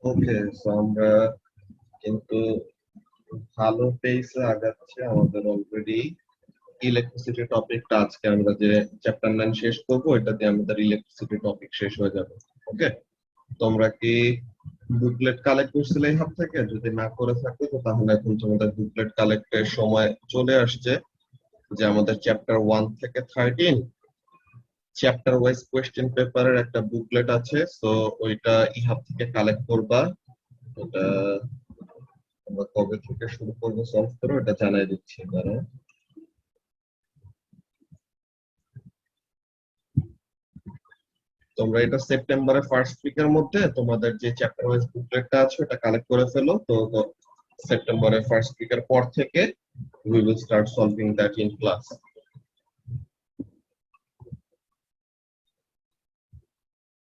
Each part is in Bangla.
ওকে, সো আমরা কিন্তু ভালো পেসে আগাচ্ছে। আমাদের অলরেডি ইলেকট্রিসিটি টপিকটা আজকে আমরা যে চ্যাপ্টার 9 শেষ করবো, এটা দিয়ে আমাদের ইলেকট্রিসিটি টপিক শেষ হয়ে যাবে। ওকে, তোমরা কি বুকলেট কালেক্ট করছিলে এই হাত থেকে? যদি না করে থাকো তো তাহলে এখন তোমাদের বুকলেট কালেক্টের সময় চলে আসছে। যে আমাদের চ্যাপ্টার 1 থেকে 13 চ্যাপ্টার ওয়াইজ কোয়েশ্চেন পেপারের একটা বুকলেট আছে, সো ওইটা ইহাব থেকে কালেক্ট করবা। ওটা আমরা কবে থেকে শুরু করবো সলভ করো এটা জানাই দিচ্ছি এবারে। তোমরা এটা সেপ্টেম্বরের ফার্স্ট উইকের মধ্যে তোমাদের যে চ্যাপ্টার ওয়াইজ বুকলেটটা আছে ওটা কালেক্ট করে ফেলো। তো সেপ্টেম্বরের ফার্স্ট উইকের পর থেকে we will start solving that in class.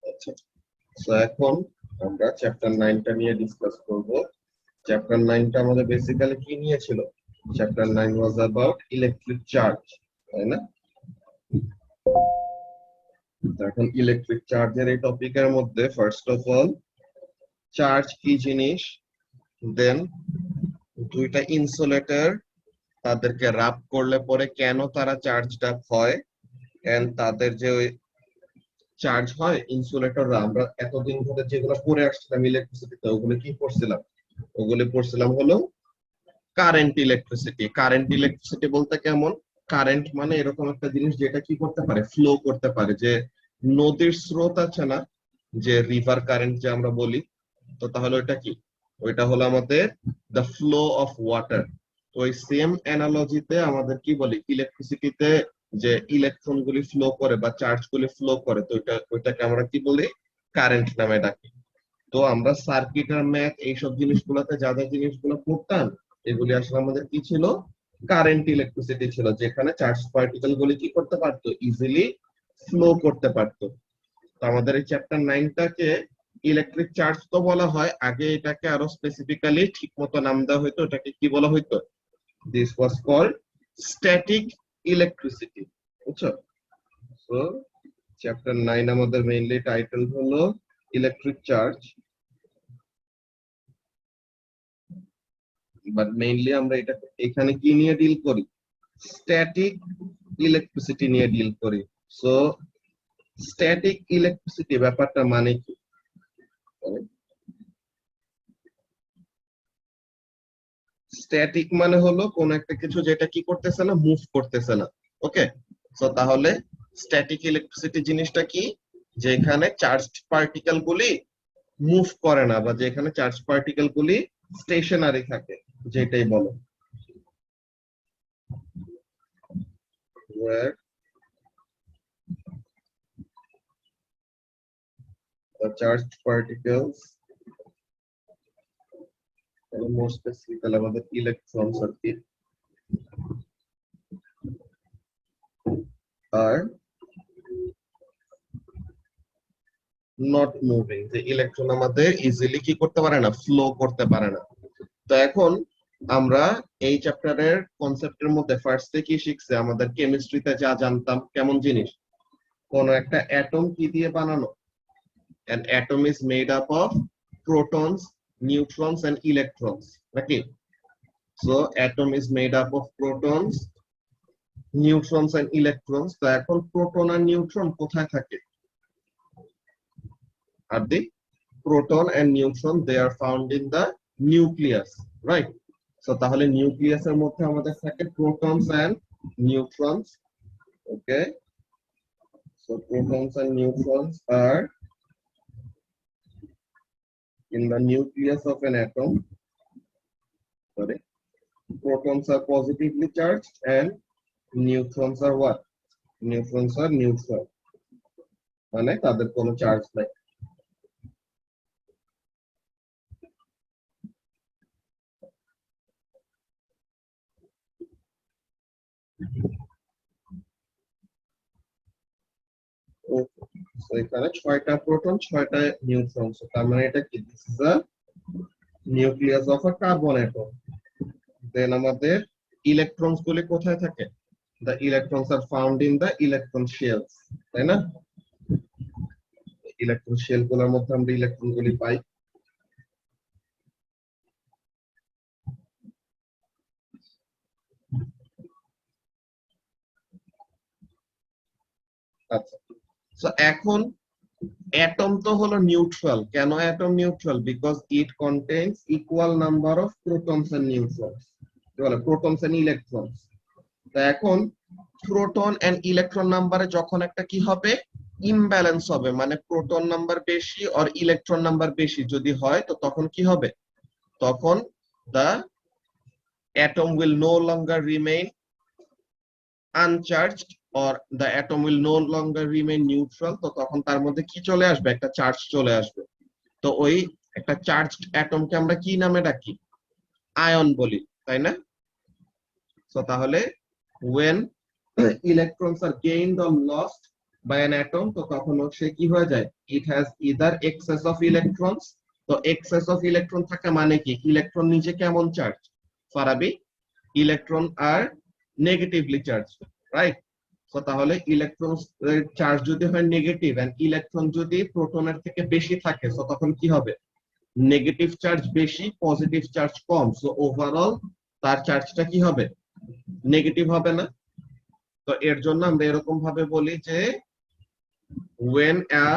আচ্ছা, তো এখন আমরা চ্যাপ্টার 9টা নিয়ে ডিসকাস করব। চ্যাপ্টার 9টা আমাদের বেসিক্যালি কি নিয়ে ছিল? Chapter 9 was about electric charge, তাই না? তো এখন ইলেকট্রিক চার্জের এই টপিকের মধ্যে ফার্স্ট অফ অল চার্জ কি জিনিস, দেন দুইটা ইনসুলেটর তাদেরকে রাব করলে পরে কেন তারা চার্জটা হয়, এন্ড তাদের যে চার্জ হয় ইনসুলেটররা, আমরা এতদিন ধরে যেগুলো পড়ে আসছিলাম ইলেকট্রিসিটিতে ওগুলো কি পড়ছিলাম? ওগুলো পড়ছিলাম হলো কারেন্ট ইলেকট্রিসিটি। কারেন্ট ইলেকট্রিসিটি বলতে কেমন? কারেন্ট মানে এরকম একটা জিনিস যেটা কি করতে পারে, ফ্লো করতে পারে। যে নদীর স্রোত আছে না, যে রিভার কারেন্ট যে আমরা বলি, তো তাহলে ওইটা কি? ওইটা হলো আমাদের দ্য ফ্লো অফ ওয়াটার। তো ওই সেম অ্যানালজিতে আমাদের কি বলি, ইলেকট্রিসিটিতে যে ইলেকট্রন গুলি ফ্লো করে বা চার্জ গুলি ফ্লো করে, তো ওইটাকে আমরা কি বলি? কারেন্ট নামে ডাকি। তো আমরা সার্কিট আর ম্যাথ এইসব জিনিসগুলোতে যা যা জিনিসগুলো পড়তাম, এগুলি আসলে আমাদের কি ছিল? কারেন্ট ইলেকট্রিসিটি ছিল, যেখানে চার্জ পার্টিকেল গুলি কি করতে পারতো? ইজিলি ফ্লো করতে পারতো। তো আমাদের এই চ্যাপ্টার 9টাকে ইলেকট্রিক চার্জ তো বলা হয়, আগে এটাকে আরো স্পেসিফিক্যালি ঠিক মতো নাম দেওয়া হইতো। এটাকে কি বলা হইতো? This was called static electricity. বুঝছো? সো চ্যাপ্টার 9 আমাদের মেইনলি টাইটেল হলো ইলেকট্রিক চার্জ, বাট মেইনলি আমরা এটা এখানে কি নিয়ে ডিল করি? স্ট্যাটিক ইলেকট্রিসিটি নিয়ে ডিল করি। সো স্ট্যাটিক ইলেকট্রিসিটি ব্যাপারটা মানে কি? স্ট্যাটিক মানে হলো কোন একটা কিছু যেটা কি করতেছে না, মুভ করতেছে না। ওকে, সো তাহলে স্ট্যাটিক ইলেকট্রিসিটি জিনিসটা কি? যেখানে চার্জড পার্টিকেল গুলি মুভ করে না, বা যেখানে চার্জ পার্টিকেল গুলি স্টেশনারি থাকে, যেটাই বলো। where the charged particles, more specifically আমাদের electron circuit, are not moving। যে ইলেকট্রন আমাদের ইজিলি কি করতে পারে না, ফ্লো করতে পারে না। তো এখন আমরা এই চ্যাপ্টারের কনসেপ্টের মধ্যে ফার্স্টে কি শিখছে? আমাদের কেমিস্ট্রিতে যা জানতাম কেমন জিনিস, কোন একটা অ্যাটম কি দিয়ে বানানো? an atom is made up of protons, neutrons and electrons, নাকি? so atom is made up of protons, neutrons and electrons। তো এখন প্রোটন আর নিউট্রন কোথায় থাকে? আর the proton and neutron, they are found in the nucleus, right? so তাহলে নিউক্লিয়াসের মধ্যে আমাদের থাকে protons and neutrons। okay, so protons and neutrons are in the nucleus of an atom. Sorry, protons are positively charged and neutrons are what? Neutrons are neutral, মানে তাদের কোনো চার্জ নাই। তো এখানে 6টা প্রোটন 6টা নিউট্রন, তার মানে এটা কি? This is a nucleus of a carbon atom. Then আমাদের ইলেকট্রনস গুলি কোথায় থাকে? the electrons are found in the electron shells, তাই না? ইলেকট্রন শেল গুলোর মধ্যে আমরা ইলেকট্রন গুলি পাই। আচ্ছা, সো এখন অ্যাটম তো হলো নিউট্রাল। কেন atom neutral? Because it contains equal number of protons and neutrons, কি বলে প্রোটনস এন্ড ইলেকট্রনস। তো এখন প্রোটন এন্ড ইলেকট্রন নাম্বারে যখন একটা কি হবে, ইমব্যালেন্স হবে, মানে প্রোটন নাম্বার বেশি আর ইলেকট্রন নাম্বার বেশি যদি হয়, তো তখন কি হবে, তখন the atom will no longer remain uncharged or the atom will no longer remain neutral। তো তখন তার মধ্যে কি চলে আসবে, একটা চার্জ চলে আসবে। তো ওই একটা চার্জড অ্যাটমকে আমরা কি নামে ডাকি, আয়ন বলি, তাই না? সো তাহলে when electrons are gained or lost by an atom, তো তখন সে কি হয়ে যায়, it has either excess of electrons। তো excess of electron থাকা মানে কি, ইলেকট্রন নিজে কেমন চার্জ, ফারাবি, ইলেকট্রন আর নেগেটিভলি চার্জ, রাইট? তো তাহলে ইলেকট্রন চার্জ যদি হয় নেগেটিভ এন্ড ইলেকট্রন যদি প্রোটনের থেকে বেশি থাকে, তো তখন কি হবে, নেগেটিভ চার্জ বেশি, পজিটিভ চার্জ কম। সো ওভারঅল তার চার্জটা কি হবে, নেগেটিভ হবে না? তো এর জন্য আমরা এরকম ভাবে বলি যে when a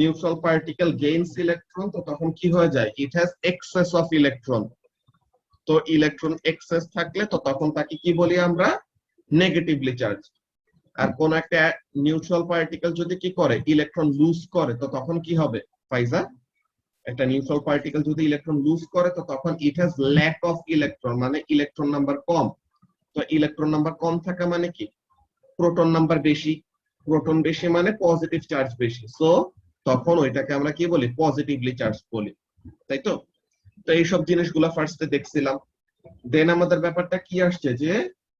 neutral particle gains electron, তো তখন কি হয়ে যায়, it has excess of electron। তো ইলেকট্রন এক্সেস থাকলে তো তখন তাকে কি বলি আমরা, নেগেটিভলি চার্জ। আর কোন একটা নিউট্রাল পার্টিকেল যদি কি করে, ইলেকট্রন লুজ করে, তো তখন কি হবে ফাইজা, একটা নিউট্রাল পার্টিকেল যদি ইলেকট্রন লুজ করে, তো তখন it has lack of electron, মানে ইলেকট্রন নাম্বার কম। তো ইলেকট্রন নাম্বার কম থাকা মানে কি, প্রোটন নাম্বার বেশি, প্রোটন বেশি মানে পজিটিভ চার্জ বেশি। সো তখন ওইটাকে আমরা কি বলি, পজিটিভলি চার্জ বলি, তাই তো? তো এইসব জিনিসগুলো ফার্স্টে দেখছিলাম। দেন আমাদের ব্যাপারটা কি আসছে, যে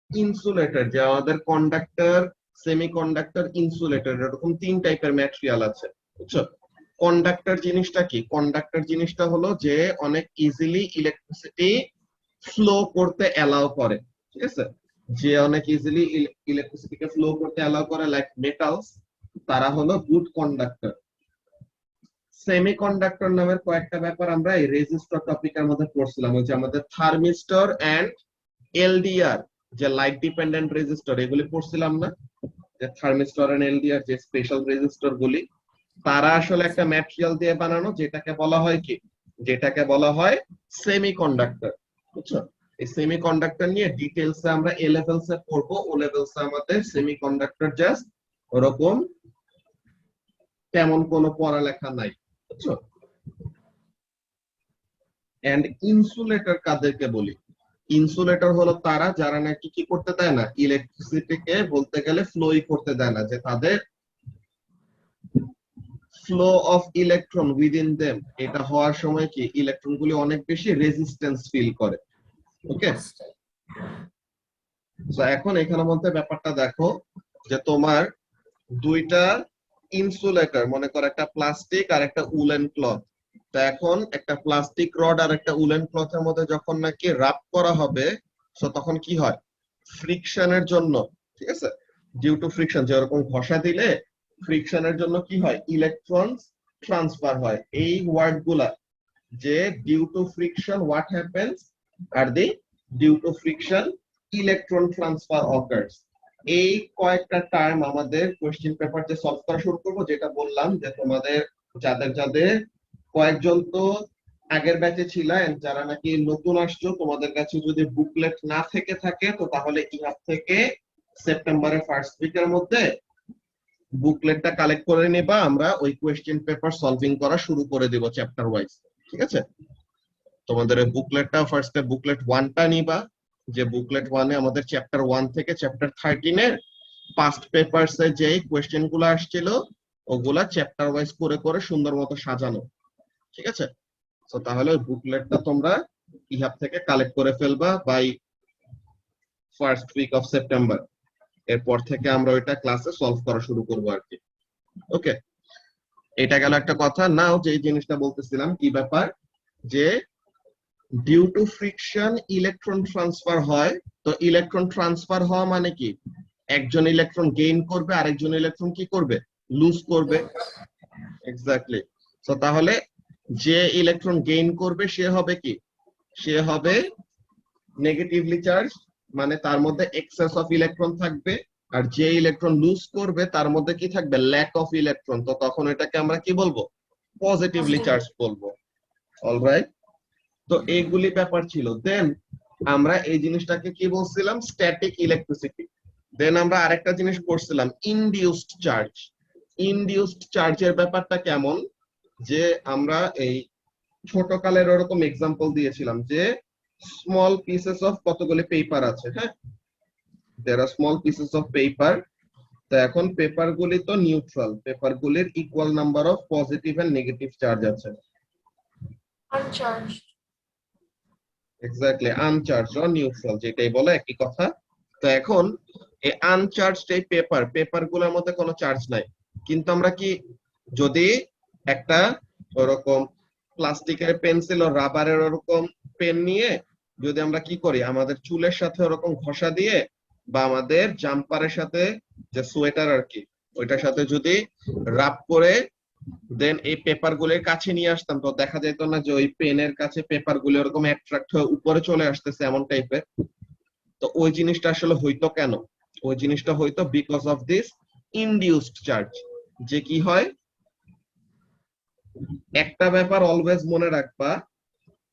ইনসুলেটর, যে আমাদের কন্ডাক্টর, সেমিকন্ডাক্টর, ইনসুলেটর, এরকম 3 টাইপের ম্যাটেরিয়াল আছে, বুঝছো? কন্ডাক্টর জিনিসটা কি, কন্ডাক্টর জিনিসটা হলো যে অনেক ইজিলি ইলেকট্রিসিটি ফ্লো করতে অ্যালাউ করে, ঠিক আছে? যে অনেক ইজিলি ইলেকট্রিসিটিকে ফ্লো করতে অ্যালাউ করে, লাইক মেটালস, তারা হলো গুড কন্ডাক্টর। সেমিকন্ডাক্টর নামের কয়েকটা ব্যাপার আমরা এই রেজিস্টর টপিকের মধ্যে পড়ছিলাম, ওই যে আমাদের থার্মিস্টর এন্ড এলডিআর, যে লাইট ডিপেন্ডেন্ট রেজিস্টর, এগুলি পড়ছিলাম না, যে থার্মিস্টর এন্ড এলডিআর যে স্পেশাল রেজিস্টর গুলি, তারা আসলে একটা ম্যাটেরিয়াল দিয়ে বানানো, যেটাকে বলা হয় কি, যেটাকে বলা হয় সেমিকন্ডাক্টর, বুঝছো? এই সেমিকন্ডাক্টর নিয়ে ডিটেইলসে আমরা এ লেভেলসে পড়বো, ও লেভেলসে আমাদের সেমিকন্ডাক্টর জাস্ট ওরকম তেমন কোনো পড়ালেখা নাই, বুঝছো? এন্ড ইনসুলেটর কাদেরকে বলি, ইনসুলেটর হলো তারা যারা নাকি কি করতে দেয় না, ইলেকট্রিসিটিকে বলতে গেলে ফ্লোই করতে দেয় না, যে তাদের flow of electron within them, এটা হওয়ার সময় কি ইলেকট্রন গুলি অনেক বেশি রেজিস্ট্যান্স ফিল করে। ওকে, তো এখন এখানের মধ্যে ব্যাপারটা দেখো, যে তোমার দুইটা ইনসুলেটর, মনে করো একটা প্লাস্টিক আর একটা উলেন ক্লথ। তো এখন একটা প্লাস্টিক রড আর একটা উলেন ক্লথের মধ্যে যখন নাকি রাব করা হবে, তো তখন কি হয়, ফ্রিকশনের জন্য, ঠিক আছে, ডিউ টু ফ্রিকশন, যেরকম ঘষা দিলে ফ্রিকশনের জন্য কি হয়, ইলেকট্রন ট্রান্সফার হয়। এই ওয়ার্ড গুলা, যে due to friction what happens, আর the due to friction electron transfer occurs. এই কয়েকটা টার্ম আমাদের কোশ্চেন পেপার যে সলভ করা শুরু করবো, যেটা বললাম যে তোমাদের যাদের যাদের কয়েকজন তো আগের ব্যাচে ছিল, যারা নাকি নতুন আসছো, তোমাদের কাছে যদি বুকলেট না থেকে থাকে, তো তাহলে ইহার থেকে সেপ্টেম্বরের ফার্স্ট উইকের মধ্যে বুকলেটটা কালেক্ট করে নিবা, আমরা ওই কোশ্চেন পেপার সলভিং করা শুরু করে দিব চ্যাপ্টার ওয়াইজ, ঠিক আছে? তোমাদের বুকলেটটা ফার্স্টে বুকলেট 1টা নিবা, যে বুকলেট 1-এ আমাদের চ্যাপ্টার 1 থেকে চ্যাপ্টার 13 এর পাস্ট পেপারসে যে কোশ্চেন গুলো আসছিল, ওগুলা চ্যাপ্টার ওয়াইজ করে করে সুন্দর মতো সাজানো, ঠিক আছে? তো তাহলে ওই বুকলেটটা তোমরা ইহাব থেকে কালেক্ট করে ফেলবা by first week of September. এরপর থেকে আমরা ওইটা ক্লাসে সলভ করা শুরু করবো আর কি। ওকে, এটা গেল একটা কথা। নাও যে জিনিসটা বলতেছিলাম, কি ব্যাপার, যে due to friction electron transfer হয়। তো ইলেকট্রন ট্রান্সফার হওয়া মানে কি, একজন ইলেকট্রন গেইন করবে, আরেকজন ইলেকট্রন কি করবে, লুজ করবে। এক্স্যাক্টলি। তো তাহলে যে ইলেকট্রন গেইন করবে সে হবে কি, সে হবে নেগেটিভলি চার্জ, মানে তার মধ্যে এক্সেস অফ ইলেকট্রন থাকবে। আর যে ইলেকট্রন লুজ করবে তার মধ্যে কি থাকবে, ল্যাক অফ ইলেকট্রন, তো তখন এটাকে আমরা কি বলবো, পজিটিভলি চার্জ বলবো। অলরাইট, তো এইগুলি ব্যাপার ছিল। দেন আমরা এই জিনিসটাকে কি বলছিলাম, স্ট্যাটিক ইলেকট্রিসিটি। দেন আমরা আরেকটা জিনিস পড়ছিলাম, ইনডিউসড চার্জ। ইনডিউসড চার্জের ব্যাপারটা কেমন, যে আমরা এই ছোট কালের ওরকম এক্সাম্পল দিয়েছিলাম যে স্মল পিসেস অফ কতগুলি পেপার আছে, হ্যাঁ, there are small pieces of paper. তো এখন পেপার গুলি তো নিউট্রাল, পেপার গুলির equal number of positive and negative charge আছে। Uncharged. Exactly, uncharge or neutral যেটাই বলে একই কথা। তো এখন এই আনচার্জড এই পেপার গুলোর মধ্যে কোনো চার্জ নাই, কিন্তু আমরা কি যদি একটা ওরকম প্লাস্টিকের পেন্সিল ও রাবারের ওরকম পেন নিয়ে যদি আমরা কি করি, আমাদের চুলের সাথে ওরকম ঘষা দিয়ে বা আমাদের জাম্পারের সাথে, যে সোয়েটার আর কি, ওইটার সাথে যদি রাব করে দেন এই পেপার গুলির কাছে নিয়ে আসতাম, তো দেখা যেত না যে ওই পেনের কাছে পেপার গুলি ওরকম অ্যাট্রাক্ট হয়ে উপরে চলে আসতেছে এমন টাইপের। তো ওই জিনিসটা আসলে হইতো কেন, ওই জিনিসটা হইতো because of this induced charge. যে কি হয়, একটা ব্যাপার অলওয়েজ মনে রাখবা,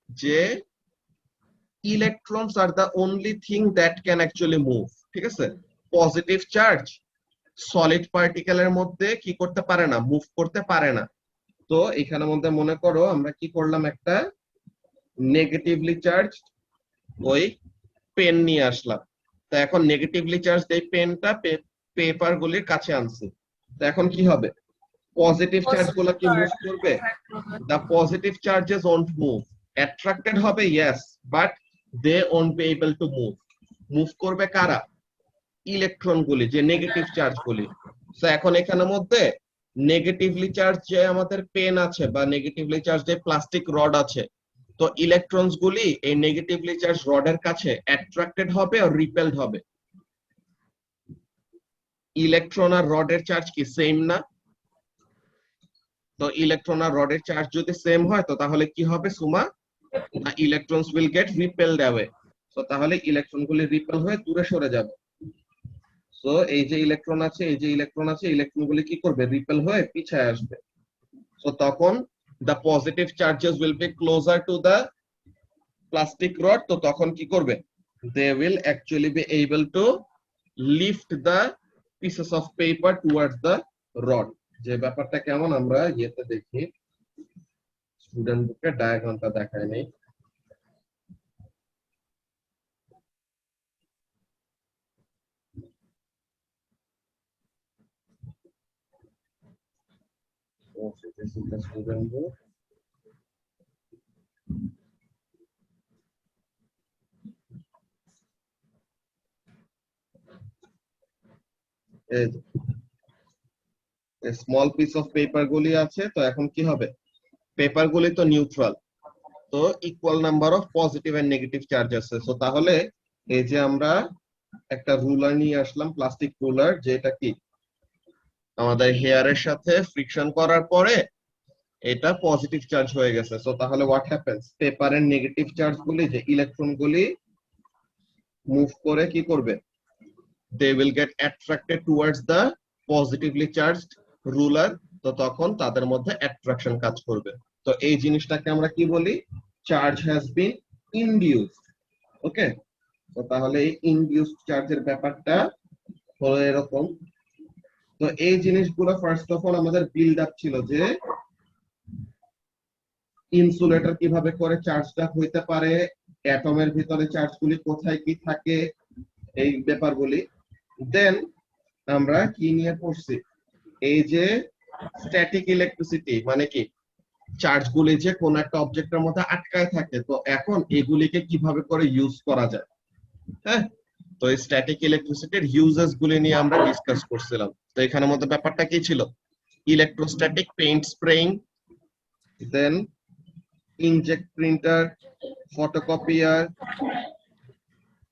যে electrons are the only thing that can actually move, ঠিক আছে। পজিটিভ চার্জ সলিড পার্টিকেলের মধ্যে কি করতে পারে না, মুভ করতে পারে না। তো এখানের মধ্যে মনে করো আমরা কি করলাম, একটা নেগেটিভলি চার্জ ওই পেন নিয়ে আসলাম। তো এখন নেগেটিভলি চার্জ এই পেনটা পেপার গুলির কাছে আনছি, তো এখন কি হবে, পজিটিভ চার্জ গুলো কি মুভ করবে, the positive charges won't move, attracted হবে yes, but they won't be able to move. Move করবে কারা, ইলেকট্রন গুলি, যে নেগেটিভ চার্জ গুলি। তো এখন এখানের মধ্যে নেগেটিভলি চার্জ যে আমাদের পেন আছে বা নেগেটিভলি চার্জ যে প্লাস্টিক রড আছে, তো ইলেকট্রনস গুলি এই নেগেটিভলি চার্জ রডের কাছে অ্যাট্রাক্টেড হবে আর রিপেলড হবে। ইলেকট্রন আর রডের চার্জ কি সেম না, তো ইলেকট্রন আর রডের চার্জ যদি সেম হয় তো তাহলে কি হবে Suma, electrons will get repelled away. তো তাহলে ইলেকট্রন গুলি রিপেল হয়ে দূরে সরে যাবে। সো এই যে ইলেকট্রন আছে, এই যে ইলেকট্রন আছে, ইলেকট্রন গুলি কি করবে, রিপেল হয়ে পিছায় আসবে। সো তখন the positive charges will be closer to the plastic rod, তো তখন কি করবে, they will actually be able to lift the pieces of paper towards the rod। যে ব্যাপারটা কেমন আমরা ইয়েতে দেখি, স্টুডেন্ট বুকে ডায়াগ্রামটা দেখায় নেই। Oh, so this is the student book. Small piece of paper গুলি আছে, তো এখন কি হবে, পেপার গুলি তো নিউট্রাল, তো equal number of positive and negative charge আছে। সো তাহলে এই যে আমরা একটা রুলার নিয়ে আসলাম, প্লাস্টিক রুলার, যেটা কি আমাদের হেয়ারের সাথে ফ্রিকশন করার পরে এটা পজিটিভ চার্জ হয়ে গেছে। সো তাহলে হোয়াট হ্যাপেন্স, পেপারের নেগেটিভ চার্জ গুলি, যে ইলেকট্রন গুলি মুভ করে কি করবে, they will get attracted towards the positively charged ruler, তো তখন তাদের মধ্যে অ্যাট্রাকশন কাজ করবে। তো এই জিনিসটাকে আমরা কি বলি, চার্জ হ্যাজ বিন ইনডিউসড। ওকে, তো তাহলে এই ইনডিউসড চার্জের ব্যাপারটা হলো এরকম। তো এই জিনিসগুলো ফার্স্ট অফ অল আমাদের বিল্ড আপ ছিল, যে ইনসুলেটর কিভাবে করে চার্জটা হইতে পারে, অ্যাটমের ভিতরে চার্জগুলি কোথায় কি থাকে, এই ব্যাপারগুলি। দেন আমরা কি নিয়ে পড়ছি, এই যে স্ট্যাটিক ইলেকট্রিসিটি, মানে কি চার্জগুলি যে কোন একটা অবজেক্টের মধ্যে আটকায় থাকে, তো এখন এগুলিকে কিভাবে করে ইউজ করা যায়। হ্যাঁ, তো এই স্ট্যাটিক ইলেকট্রিসিটির ইউজেস গুলি নিয়ে আমরা ডিসকাস করছিলাম। তো এখানের মধ্যে ব্যাপারটা কি ছিল, electrostatic paint spraying, then inkjet printer, photocopier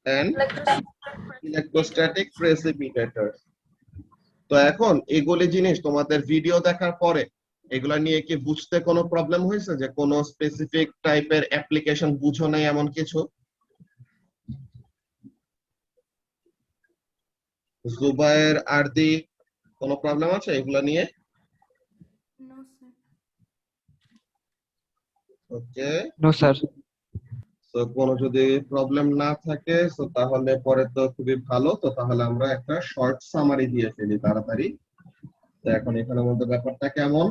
and electrostatic precipitator. তো এখন এগুলি জিনিস তোমাদের ভিডিও দেখার পরে এগুলা নিয়ে কি বুঝতে কোনো প্রবলেম হয়েছে, যে কোনো স্পেসিফিক টাইপের অ্যাপ্লিকেশন বুঝো নাই এমন কিছু? জুবায়ের, আরদি, কোনো প্রবলেম আছে এগুলো নিয়ে? No, sir. ওকে, নো স্যার। তো কোনো যদি প্রবলেম না থাকে তো তাহলে পরে তো খুবই ভালো। তো তাহলে আমরা একটা শর্ট সামারি দিয়ে ফেলি তাড়াতাড়ি। তো এখন এখানের মধ্যে ব্যাপারটা কেমন,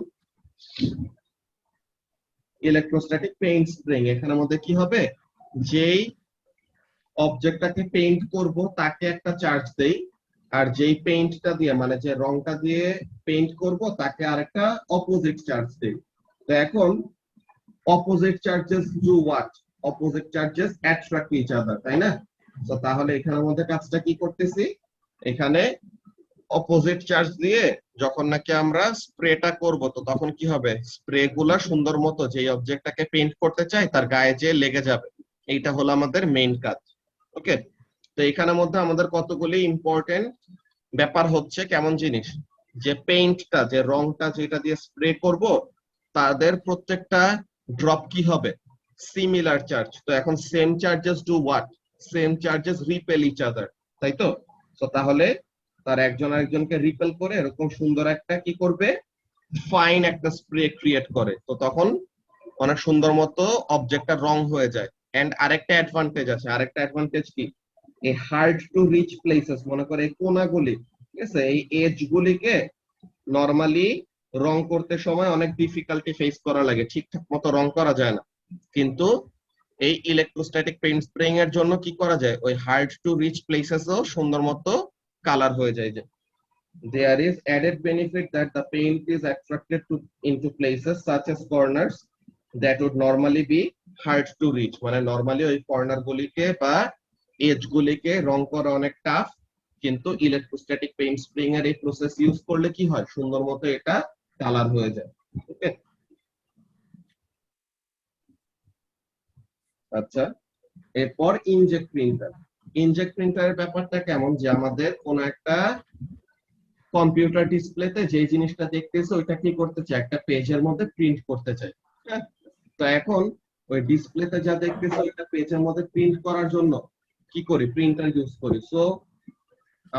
ইলেকট্রোস্ট্যাটিক পেইন্ট স্প্রিং এখানের মধ্যে কি হবে, যেই অবজেক্টটাকে পেইন্ট করব তাকে একটা চার্জ দেই, আর যেই পেইন্টটা দিয়ে মানে যে রংটা দিয়ে পেইন্ট করব তাকে আরেকটা অপোজিট চার্জ দেই। তো এখন opposite charges do what, opposite charges attract each other, তাই না? তো তাহলে এখানের মধ্যে কাজটা কি করতেছি, এখানে অপোজিট চার্জ দিয়ে যখন নাকি আমরা স্প্রেটা করব তো তখন কি হবে, স্প্রে গুলা সুন্দর মতো যেই অবজেক্টটাকে পেইন্ট করতে চাই তার গায়ে যে লেগে যাবে। এইটা হলো আমাদের মেইন কাজ। ওকে, তো এখানের মধ্যে আমাদের কতগুলি ইম্পর্টেন্ট ব্যাপার হচ্ছে, কেমন জিনিস, যে পেইন্টটা যে রংটা যেটা দিয়ে স্প্রে করব তাদের প্রত্যেকটা ড্রপ কি হবে, সিমিলার চার্জ। তো এখন same charges do what, same charges repel each other, তাই তো? তো তাহলে তার একজন আরেকজনকে রিপেল করে এরকম সুন্দর একটা কি করবে, ফাইন একটা স্প্রে ক্রিয়েট করে। তো তখন অনেক সুন্দর মতো অবজেক্টটা রং হয়ে যায়। এন্ড আরেকটা অ্যাডভান্টেজ আছে, আরেকটা অ্যাডভান্টেজ কি, এই হার্ড টু রিচ প্লেসেস, মনে করে এই কোনাগুলি, ঠিক আছে, এই এজ গুলিকে নরমালি রং করতে সময় অনেক ডিফিকাল্টি ফেস করা লাগে, ঠিকঠাক মতো রং করা যায় না। কিন্তু এই ইলেকট্রোস্ট্যাটিক পেইন্ট স্প্রেইং এর জন্য কি করা যায়, ওই হার্ড টু রিচ প্লেসেসও সুন্দর মতো কালার হয়ে যায়। যে there is added benefit that the paint is attracted to into places such as corners that would normally be hard to reach, মানে নরমালি ওই কর্নার গুলিকে বা এজ গুলিকে রং করা অনেক টাফ, কিন্তু ইলেকট্রোস্ট্যাটিক পেইন্ট স্প্রিং এর এই প্রসেস ইউজ করলে কি হয়, সুন্দর মতো এটা কালার হয়ে যায়। ওকে, আচ্ছা, এরপর ইনজেক্ট প্রিন্টার। ইনজেক্ট প্রিন্টারের ব্যাপারটা কেমন, যে আমাদের কোন একটা কম্পিউটার ডিসপ্লেতে যে জিনিসটা দেখতেছে ওইটা কি করতে চাই, একটা পেজের মধ্যে প্রিন্ট করতে চাই। হ্যাঁ, তো এখন ওই ডিসপ্লেতে যা দেখতেছে ওইটা পেজের মধ্যে প্রিন্ট করার জন্য কি করি, প্রিন্টার ইউজ করি। সো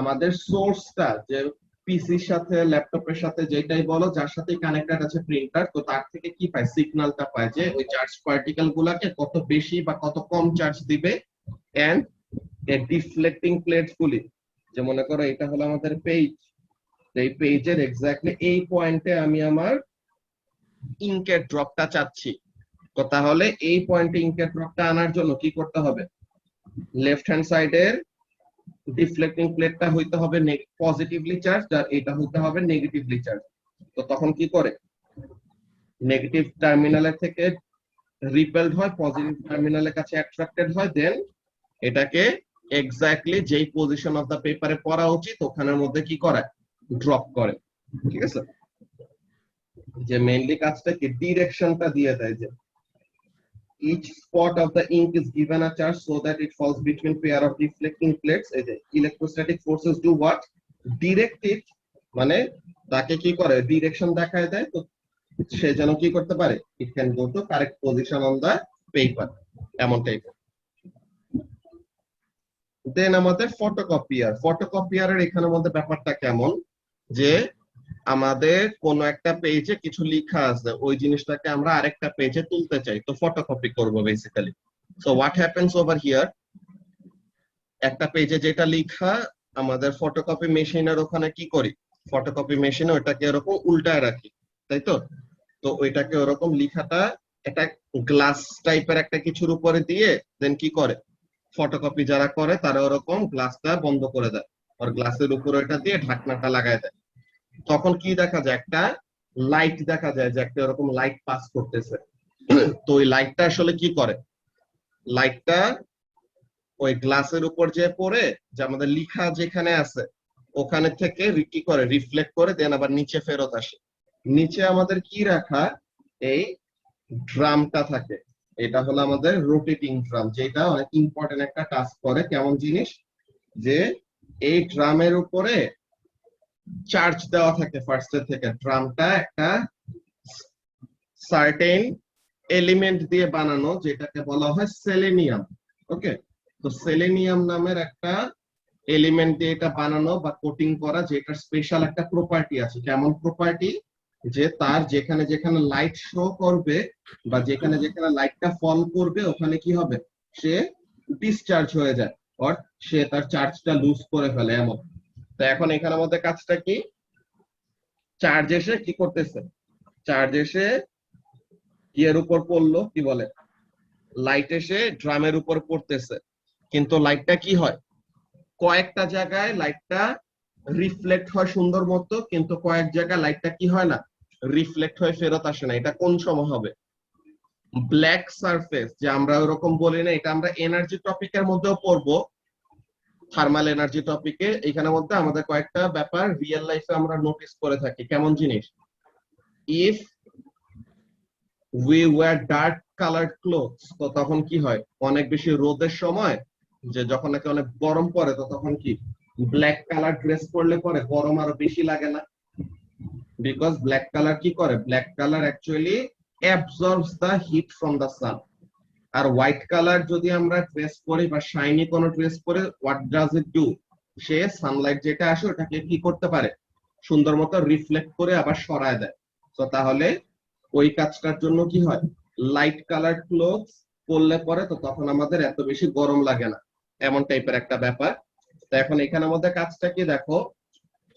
আমাদের সোর্সটা যে পিসির সাথে ল্যাপটপের সাথে যেটাই বলো যার সাথে কানেক্টেড আছে প্রিন্টার, তো তার থেকে কি পায়, সিগন্যালটা পায় যে ওই চার্জ পার্টিকেল গুলাকে কত বেশি বা কত কম চার্জ দিবে। এন্ড এর ডিফ্লেক্টিং প্লেটস গুলি, যে মনে করো এটা হলো আমাদের পেজ, এই পেজের এক্স্যাক্টলি এই পয়েন্টে আমি আমার ইনকের ড্রপটা চাচ্ছি। তো তাহলে এই পয়েন্টে ইনকের ড্রপটা আনার জন্য কি করতে হবে, লেফট হ্যান্ড সাইডের ডিফ্লেক্টিং প্লেটটা হইতে হবে পজিটিভলি চার্জ, আর এটা হইতে হবে নেগেটিভলি চার্জ। তো তখন কি করে, নেগেটিভ টার্মিনালের থেকে রিপেলড হয়, পজিটিভ টার্মিনালের কাছে অ্যাট্রাক্টেড হয়, দেন এটাকে এক্স্যাক্টলি যেই পজিশন অফ দা পেপারে পড়া উচিত ওখানের মধ্যে কি করে, ড্রপ করে। ঠিক আছে, যে মেইনলি কাজটা কি, ডিরেকশনটা দিয়ে দেয়, যে each spot of the ink is given a charge so that it falls between pair of deflecting plates. এই যে electrostatic forces do what, direct it, মানে তাকে কি করে, ডিরেকশন দেখায় দেয়, তো সে যেন কি করতে পারে, it can go to correct position on the paper, এমন টাইপের। দেন আমাদের ফটোকপিয়ার, ফটোকপিয়ারের এখানের মধ্যে ব্যাপারটা কেমন, যে আমাদের কোন একটা পেজে কিছু লেখা আছে, ওই জিনিসটাকে আমরা আরেকটা পেজে তুলতে চাই, তো ফটোকপি করব basically. So what happens over here, একটা পেজে যেটা লেখা আমাদের ফটোকপি মেশিনের ওখানে কি করি, ফটোকপি মেশিনে ওটাকে এরকম উল্টায় রাখি, তাই তো? তো ওইটাকে ওরকম লেখাটা একটা গ্লাস টাইপের একটা কিছুর উপরে দিয়ে দেন কি করে, ফটোকপি যারা করে তারা ওরকম গ্লাসটা বন্ধ করে দেয়, আর গ্লাসের উপরে ওটা দিয়ে ঢাকনাটা লাগায় দেয়। তখন কি দেখা যায়, একটা লাইট দেখা যায়, যে একটা এরকম লাইট পাস করতেছে। তো ওই লাইটটা আসলে কি করে, লাইটটা ওই গ্লাসের উপর যে পড়ে, যে আমাদের লেখা যেখানে আছে ওখানে থেকে কি করে, রিফ্লেক্ট করে দেন আবার নিচে ফেরত আসে। নিচে আমাদের কি রাখা, এই ড্রামটা থাকে, এটা হলো আমাদের রোটেটিং ড্রাম, যেটা অনেক ইম্পর্টেন্ট একটা টাস্ক করে। কেমন জিনিস, যে এই ড্রামের উপরে চার্জ দেওয়া থাকে ফার্স্টের থেকে, ড্রামটা একটা সার্টেন এলিমেন্ট দিয়ে বানানো যেটাকে বলা হয় সেলেনিয়াম। ওকে, তো সেলেনিয়াম নামের একটা এলিমেন্ট দিয়ে এটা বানানো বা কোটিং করা, যেটা স্পেশাল একটা প্রপার্টি আছে। কেমন প্রপার্টি? যে তার যেখানে যেখানে লাইট শো করবে বা যেখানে যেখানে লাইটটা ফল করবে ওখানে কি হবে, সে ডিসচার্জ হয়ে যায়, অর সে তার চার্জটা লুজ করে ফেলে এমন। তো এখন এখানের মধ্যে কাজটা কি, চার্জ এসে কি করতেছে, চার্জ এসে ইয়ের উপর পড়লো, কি বলে, লাইট এসে ড্রামের উপর পড়তেছে, কিন্তু লাইটটা কি হয়, কয়েকটা জায়গায় লাইটটা রিফ্লেক্ট হয় সুন্দর মতো, কিন্তু কয়েক জায়গায় লাইটটা কি হয় না, রিফ্লেক্ট হয়ে ফেরত আসে না। এটা কোন সময় হবে? ব্ল্যাক সারফেস, যে আমরা ওরকম বলি না, এটা আমরা এনার্জি টপিকের মধ্যেও পড়বো, থার্মাল এনার্জি টপিকে। এখানের মধ্যে আমাদের কয়েকটা ব্যাপার রিয়েল লাইফে আমরা নোটিস করে থাকি। কেমন জিনিস? If we were dark coloured clothes, তো তখন কি হয়, অনেক বেশি রোদের সময়, যে যখন নাকি অনেক গরম পড়ে, তো তখন কি ব্ল্যাক কালার ড্রেস পরলে পরে গরম আরো বেশি লাগে না? বিকজ ব্ল্যাক কালার কি করে, black colour actually absorbs the heat from the sun. আর হোয়াইট কালার যদি আমরা ড্রেস পরি বা শাইনি কোনো ড্রেস পরে, হোয়াট ডাজ ইট ডু, সে সানলাইট যেটা আসে ওটাকে কি করতে পারে, সুন্দর মতো রিফ্লেক্ট করে আবার সরায় দেয়। তো তাহলে ওই কাজটার জন্য কি হয়, লাইট কালার ক্লোথস পরলে পরে তো তখন আমাদের এত বেশি গরম লাগে না, এমন টাইপের একটা ব্যাপার। তো এখন এখানের মধ্যে কাজটা কি দেখো,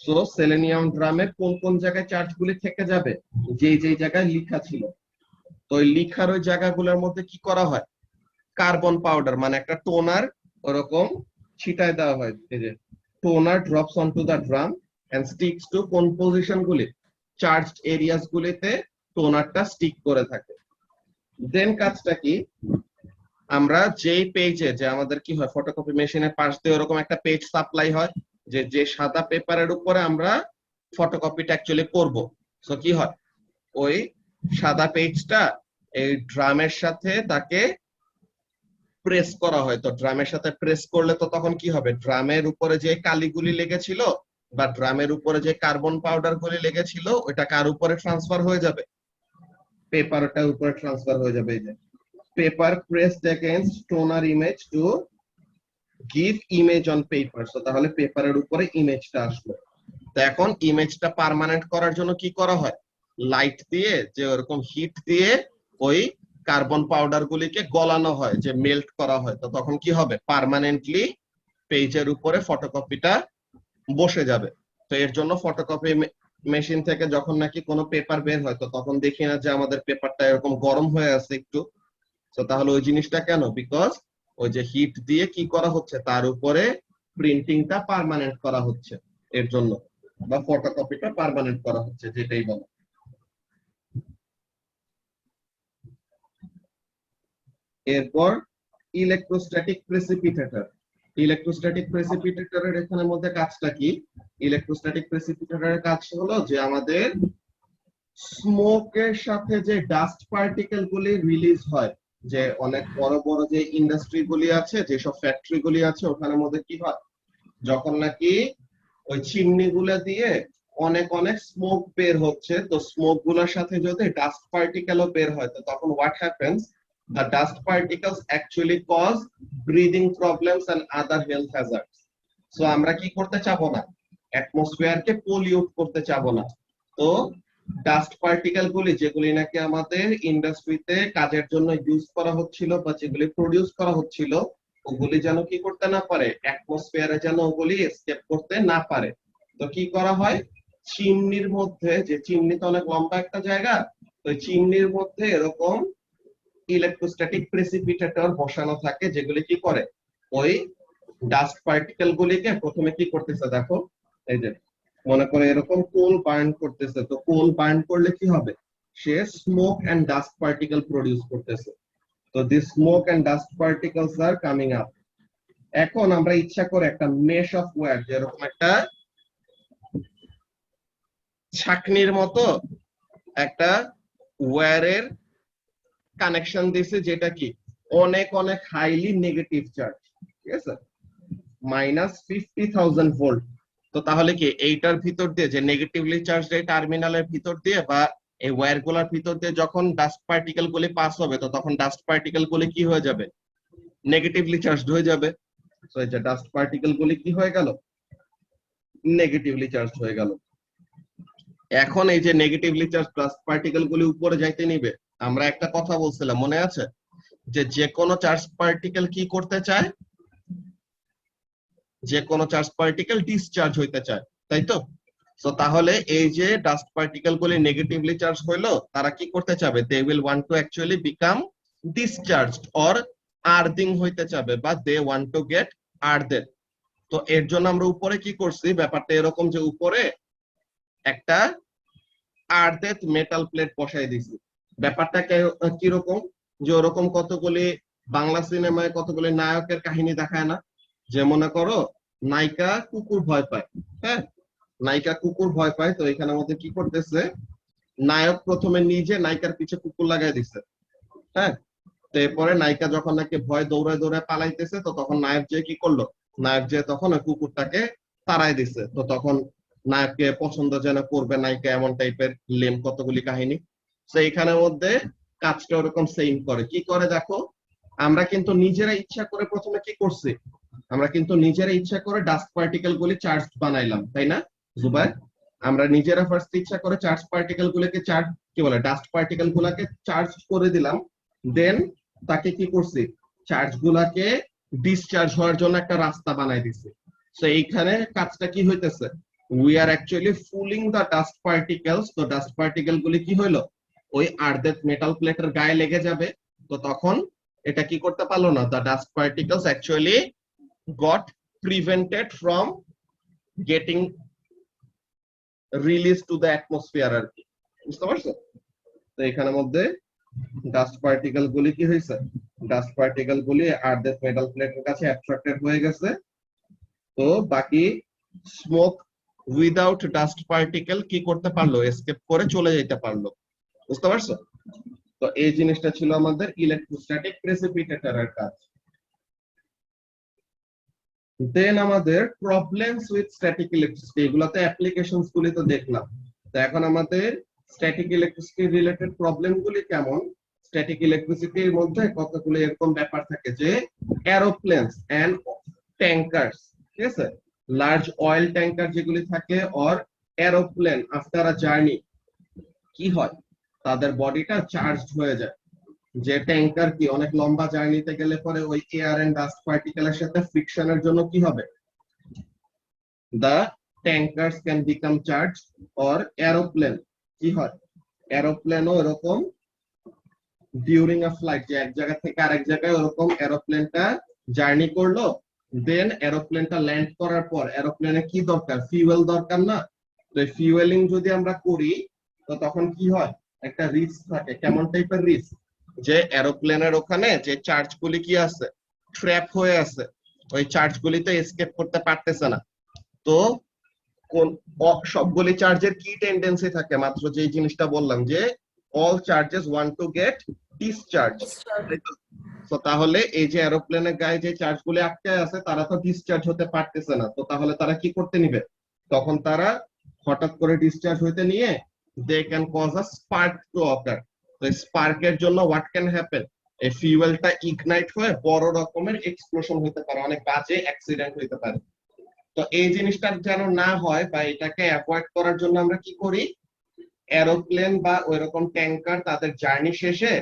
সো সেলেনিয়াম ড্রামে কোন কোন জায়গায় চার্জ গুলি থেকে যাবে, যেই যেই জায়গায় লিখা ছিল, তো ওই লিখার ওই জায়গাগুলোর মধ্যে কি করা হয়, কার্বন পাউডার মানে একটা টোনার ওরকম ছিটায় দেওয়া হয়। এই যে toner drops onto the drum and sticks to কোন পজিশন গুলি, চার্জড এরিয়াস গুলিতে টোনারটা স্টিক করে থাকে। দেন কাজটা কি, আমরা যেই পেজে, যে আমাদের কি হয়, ফটোকপি মেশিনের পাশ দিয়ে ওরকম একটা পেজ সাপ্লাই হয়, যে যে সাদা পেপারের উপরে আমরা ফটোকপিটা অ্যাকচুয়ালি করব। সো কি হয়, ওই সাদা পেজটা এই ড্রামের সাথে তাকে প্রেস করা হয়। তো ড্রামের সাথে প্রেস করলে তো তখন কি হবে, ড্রামের উপরে যে কালিগুলি লেগেছিল বা ড্রামের উপরে যে কার্বন পাউডার গুলি লেগেছিল, ওইটা কার উপরে ট্রান্সফার হয়ে যাবে, পেপারটার উপরে ট্রান্সফার হয়ে যাবে। এই যে paper pressed against toner image to give image on paper, so তাহলে পেপারের উপরে ইমেজটা আসলো। তো এখন ইমেজটা পার্মানেন্ট করার জন্য কি করা হয়, লাইট দিয়ে, যে ওরকম হিট দিয়ে ওই কার্বন পাউডার গুলিকে গলানো হয়, যে মেল্ট করা হয়। তো তখন কি হবে, পার্মানেন্টলি পেজের উপরে ফটোকপিটা বসে যাবে। তো এর জন্য ফটোকপি মেশিন থেকে যখন নাকি কোনো পেপার বের হয়, তো তখন দেখি না যে আমাদের পেপারটা এরকম গরম হয়ে আছে একটু। তো তাহলে ওই জিনিসটা কেন, বিকজ ওই যে হিট দিয়ে কি করা হচ্ছে, তার উপরে প্রিন্টিংটা পার্মানেন্ট করা হচ্ছে, এর জন্য, বা ফটোকপিটা পার্মানেন্ট করা হচ্ছে, যেটাই বলো। এরপর ইলেকট্রোস্ট্যাটিক প্রেসিপিটেটর। ইলেকট্রোস্ট্যাটিক প্রেসিপিটেটরের এখানের মধ্যে কাজটা কি, ইলেকট্রোস্ট্যাটিক প্রেসিপিটেটরের কাজ হলো যে আমাদের স্মোকের সাথে যে ডাস্ট পার্টিকেল গুলি রিলিজ হয়, যে অনেক বড় বড় যে ইন্ডাস্ট্রি গুলি আছে, যেসব ফ্যাক্টরি গুলি আছে, ওখানের মধ্যে কি হয়, যখন নাকি ওই চিমনি গুলা দিয়ে অনেক অনেক স্মোক বের হচ্ছে, তো স্মোক গুলার সাথে যদি ডাস্ট পার্টিকেলও বের হয়, তো তখন what happens, the dust particles actually cause breathing problems and other health hazards. So আমরা কি করতে চাবো না, অ্যাটমসফিয়ারকে পলিউট করতে চাবো না। তো ডাস্ট পার্টিকেল গুলি, যেগুলি নাকি আমাদের ইন্ডাস্ট্রিতে কাজের জন্য ইউজ করা হচ্ছিল বা যেগুলি প্রডিউস করা হচ্ছিল, ওগুলি যেন কি করতে না পারে, অ্যাটমসফিয়ারে যেন ওগুলি এসকেপ করতে না পারে। তো কি করা হয়, চিমনির মধ্যে, যে চিমনি তো অনেক লম্বা একটা জায়গা, তো চিমনির মধ্যে এরকম ইলেকট্রোস্ট্যাটিক প্রেসিপিটেটর বসানো থাকে, যেগুলি কি করে, ওই ডাস্ট পার্টিকেল গুলিকে প্রথমে কি করতেছে দেখো, এই যে মনে করে এরকম কোল বার্ন করতেছে, তো কোল বার্ন করলে কি হবে, সে smoke and dust particle produce করতেছে। তো this smoke and dust particles are coming up. এখন আমরা ইচ্ছা করে একটা মেশ অফ ওয়্যার, যেরকম একটা ছাকনির মতো একটা ওয়্যারের কানেকশন দিছে, যেটা কি অনেক অনেক হাইলি নেগেটিভ চার্জ, ঠিক আছে, -50,000 ভোল্ট। তো তাহলে কি এইটার ভিতর দিয়ে, যে নেগেটিভলি চার্জ এই টার্মিনালের ভিতর দিয়ে বা এই ওয়্যার গুলার ভিতর দিয়ে যখন ডাস্ট পার্টিকেল গুলি পাস হবে, তো তখন ডাস্ট পার্টিকেল গুলি কি হয়ে যাবে, নেগেটিভলি চার্জড হয়ে যাবে। সো এই যে ডাস্ট পার্টিকেল গুলি কি হয়ে গেল, নেগেটিভলি চার্জ হয়ে গেল। এখন এই যে নেগেটিভলি চার্জ ডাস্ট পার্টিকেল গুলি উপরে যাইতে নিবে, আমরা একটা কথা বলছিলাম মনে আছে, যে কোনো চার্জ পার্টিকেল কি করতে চায়, যে কোনো চার্জ পার্টিকেল ডিসচার্জ হইতে চায়, তাই তো? সো তাহলে এই যে ডাস্ট পার্টিকেল গুলি নেগেটিভলি চার্জ হইলো, তারা কি করতে চাবে, they will want to actually become discharged or earthing হইতে চাবে, বা they want to get earthed. তো এর জন্য আমরা উপরে কি করছি, ব্যাপারটা এরকম যে উপরে একটা আর্থেড মেটাল প্লেট বসাই দিছি। ব্যাপারটা কিরকম, যে ওরকম কতগুলি বাংলা সিনেমায় কতগুলি নায়কের কাহিনী দেখায় না, যে মনে করো নায়িকা কুকুর ভয় পায়, হ্যাঁ, নায়িকা কুকুর ভয় পায়, তো এখানে আমাদের কি করতেছে, নায়ক প্রথমে নিজে নায়িকার পিছে কুকুর লাগাই দিচ্ছে, হ্যাঁ, তো এরপরে নায়িকা যখন নাকি ভয় দৌড়ায় দৌড়ায় পালাইতেছে, তো তখন নায়ক যে কি করলো, নায়ক যে তখন ওই কুকুরটাকে তাড়াই দিছে, তো তখন নায়ককে পছন্দ যেন করবে নায়িকা, এমন টাইপের লেম কতগুলি কাহিনী। তো এইখানের মধ্যে কাজটা ওরকম সেম করে, কি করে দেখো, আমরা কিন্তু নিজেরা ইচ্ছা করে প্রথমে কি করছি, আমরা কিন্তু নিজেরা ইচ্ছা করে ডাস্ট পার্টিকেল গুলি চার্জ বানাইলাম, তাই না জুবাইর? আমরা নিজেরা ফার্স্ট ইচ্ছা করে চার্জ পার্টিকেল গুলোকে চার্জ, কি বলে, ডাস্ট পার্টিকেল গুলাকে চার্জ করে দিলাম, দেন তাকে কি করছি, চার্জ গুলাকে ডিসচার্জ হওয়ার জন্য একটা রাস্তা বানাই দিছি। তো এইখানে কাজটা কি হইতেছে, we are actually pulling the dust particles. তো ডাস্ট পার্টিকেল গুলি কি হইলো, ওই আর্ধেক মেটাল প্লেটের গায়ে লেগে যাবে, তো তখন এটা কি করতে পারলো না, the dust particles actually got prevented from getting release to the atmosphere আর কি, বুঝতে পারছো? তো এখানের মধ্যে ডাস্ট পার্টিকেল গুলি কি হয়েছে, ডাস্ট পার্টিকেল গুলি আর্ধেক মেটাল প্লেটের কাছে অ্যাট্রাক্টেড হয়ে গেছে, তো বাকি স্মোক উইদাউট ডাস্ট পার্টিকেল কি করতে পারলো, এসকেপ করে চলে যেতে পারলো, বুঝতে পারছো? তো এই জিনিসটা ছিল আমাদের ইলেকট্রোস্ট্যাটিক প্রেসিপিটেটরের কাজ। দেন আমাদের প্রবলেমস উইথ স্ট্যাটিক ইলেকট্রিসিটি, এগুলাতে অ্যাপ্লিকেশনস গুলি তো দেখলাম, তো এখন আমাদের স্ট্যাটিক ইলেকট্রিসিটি রিলেটেড প্রবলেম গুলি কেমন। স্ট্যাটিক ইলেকট্রিসিটির মধ্যে কতগুলো এরকম ব্যাপার থাকে, যে এরোপ্লেনস এন্ড ট্যাঙ্কার্স, ঠিক আছে, লার্জ অয়েল ট্যাঙ্কার যেগুলি থাকে, or aeroplane after a journey কি হয়, তাদের বডিটা চার্জড হয়ে যায়। যে ট্যাঙ্কার কি অনেক লম্বা জার্নিতে গেলে পরে ওই এয়ার এন্ড ডাস্ট পার্টিকেলের সাথে ফ্রিকশনের জন্য কি হবে, the tankers can become charged, or aeroplane কি হয়, এরোপ্লেনও এরকম ডিউরিং আ ফ্লাইট, যে এক জায়গা থেকে আরেক জায়গায় ওরকম এরোপ্লেনটা জার্নি করলো, দেন এরোপ্লেনটা ল্যান্ড করার পর এরোপ্লেনে কি দরকার, ফিউয়েল দরকার না, তো ফিউয়েলিং যদি আমরা করি, তো তখন কি হয়, একটা রিস্ক থাকে। কেমন টাইপের রিস্ক, যে এরোপ্লেনের ওখানে যে চার্জ গুলি কি আছে, ট্র্যাপ হয়ে আছে, ওই চার্জ গুলি তো এসকেপ করতে পারতেছে না। তো কোন সবগুলি চার্জের কি টেন্ডেন্সি থাকে, মাত্র যে জিনিসটা বললাম, যে all charges want to gate discharge, তো তাহলে এই যে এরোপ্লেনের গায়ে যে চার্জ গুলি আটকে আছে, তারা তো ডিসচার্জ হতে পারতেছে না, তো তাহলে তারা কি করতে নিবে, তখন তারা হঠাৎ করে ডিসচার্জ হইতে নিয়ে they can cause a spark to occur. তো স্পার্কের জন্য হোয়াট ক্যান হ্যাপেন, এই ফিউয়েলটা ইগনাইট হয়ে বড় রকমের এক্সপ্লোশন হতে পারে, অনেক বাজে অ্যাক্সিডেন্ট হইতে পারে। তো এই জিনিসটা যেন না হয়, বা এটাকে অ্যাভয়েড করার জন্য আমরা কি করি, এরোপ্লেন বা ওইরকম ট্যাঙ্কার তাদের জার্নি শেষে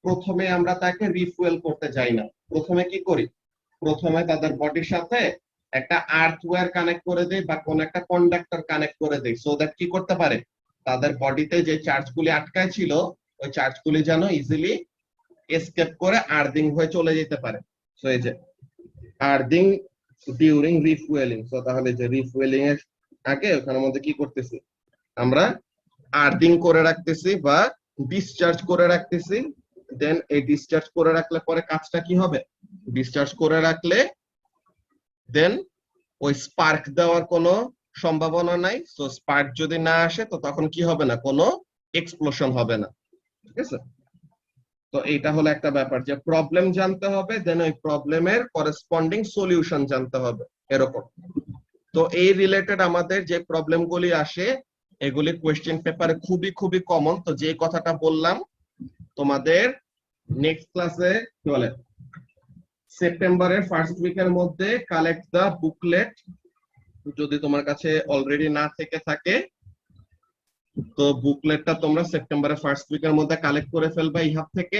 প্রথমে আমরা তাকে রিফুয়েল করতে যাই না, প্রথমে কি করি, প্রথমে তাদের বডির সাথে একটা আর্থওয়্যার কানেক্ট করে দেই, বা কোন একটা কন্ডাক্টর কানেক্ট করে দেই, সো দ্যাট কি করতে পারে, তাদের বডিতে যে চার্জগুলি আটকায় ছিল, ওই চার্জগুলি যেন ইজিলি এসকেপ করে আর্থিং হয়ে চলে যেতে পারে। সো এই যে আর্থিং ডিউরিং রিফুয়েলিং, সো তাহলে যে রিফুয়েলিং এর আগে ওখানের মধ্যে কি করতেছি, আমরা আর্থিং করে রাখতেছি বা ডিসচার্জ করে রাখতেছি। দেন এই ডিসচার্জ করে রাখলে পরে কাজটা কি হবে, ডিসচার্জ করে রাখলে দেন ওই স্পার্ক দেওয়ার কোনো সম্ভাবনা নাই। সো স্পার্ক যদি না আসে, তো তখন কি হবে না, কোনো এক্সপ্লোশন হবে না, ঠিক আছে? তো এইটা হলো একটা ব্যাপার, যে প্রবলেম জানতে হবে, দেন ওই প্রবলেমের করেসপন্ডিং সলিউশন জানতে হবে, এরকম। তো এই রিলেটেড আমাদের যে প্রবলেমগুলি আসে, এগুলি কোয়েশ্চেন পেপারে খুবই খুবই কমন। তো যে কথাটা বললাম, তোমাদের নেক্সট ক্লাসে কি বলে সেপ্টেম্বরের ফার্স্ট উইকের মধ্যে কালেক্ট দা বুকলেট, যদি তোমার কাছে অলরেডি না থেকে থাকে তো বুকলেটটা তোমরা সেপ্টেম্বরের ফার্স্ট উইকের মধ্যে কালেক্ট করে ফেলবা ইহাব থেকে,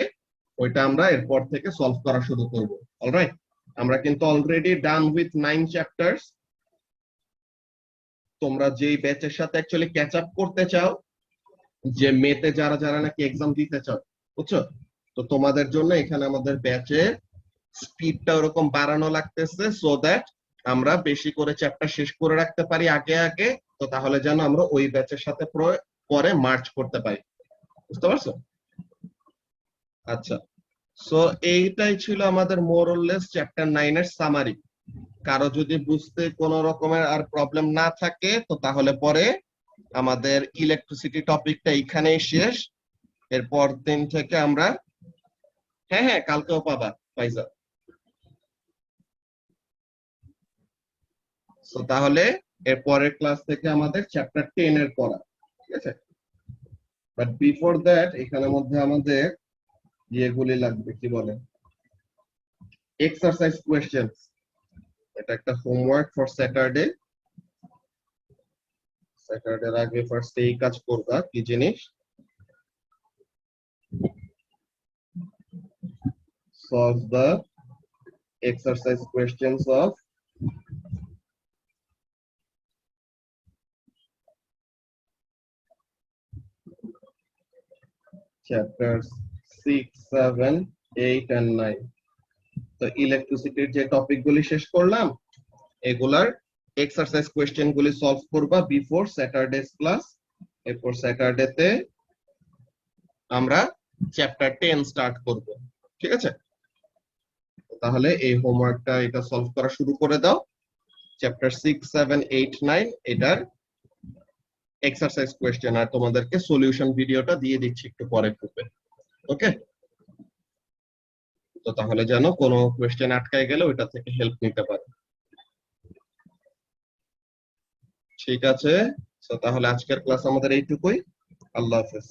ওইটা আমরা এরপর থেকে সলভ করা শুরু করব। অলরাইট, আমরা কিন্তু অলরেডি ডান উইথ 9 চ্যাপ্টার্স। তোমরা যেই ব্যাচের সাথে অ্যাকচুয়ালি ক্যাচ আপ করতে চাও, যে মেতে যারা যারা নাকি এক্সাম দিতে চাও, বুঝছো, তো তোমাদের জন্য এখানে আমাদের ব্যাচে স্পিডটা ওরকম বাড়ানো লাগতেছে, সো দ্যাট আমরা বেশি করে চ্যাপ্টার শেষ করে রাখতে পারি আগে আগে, তো তাহলে যেন আমরা ওই ব্যাচের সাথে পরে মার্চ করতে পারি। বুঝতে পারছো? আচ্ছা, সো এইটাই ছিল আমাদের মোরলেস চ্যাপ্টার 9 এর সামারি। কারো যদি বুঝতে কোনো রকমের আর প্রবলেম না থাকে তো তাহলে পরে আমাদের ইলেকট্রিসিটি টপিকটা এইখানেই শেষ। এরপর দিন থেকে আমরা, হ্যাঁ হ্যাঁ কালকেও পাবা ফাইজা। তো তাহলে এর পরের ক্লাস থেকে আমাদের চ্যাপ্টার 10 এর পড়া, ঠিক আছে? বাট বিফোর দ্যাট এখানের মধ্যে আমাদের ইয়েগুলি লাগবে, কি বলে, এক্সারসাইজ কোয়েশ্চেনস। এটা একটা হোমওয়ার্ক ফর স্যাটারডে। স্যাটারডের আগে ফার্স্ট এই কাজ করবা, কি জিনিস, solve the exercise questions of chapters 6, 7, 8 and 9। তো ইলেকট্রিসিটির যে টপিকগুলি শেষ করলাম, এগুলার এক্সারসাইজ কোয়েশ্চেন গুলি সলভ করবা বিফোর স্যাটারডেস ক্লাস। এরপর স্যাটারডেতে আমরা চ্যাপ্টার 10 স্টার্ট করব, ঠিক আছে? তাহলে এই হোমওয়ার্কটা এটা সলভ করা শুরু করে দাও। চ্যাপ্টার 6, 7, 8, 9 এটার এক্সারসাইজ কোয়েশ্চেন, আর তোমাদেরকে সলিউশন ভিডিওটা দিয়ে দিচ্ছি একটু পরে গ্রুপে। ওকে, তো তাহলে যেন কোনো কোয়েশ্চেন আটকায় গেলে ওইটা থেকে হেল্প নিতে পারো। ঠিক আছে, তো তাহলে আজকের ক্লাস আমাদের এইটুকুই। আল্লাহ হাফেজ।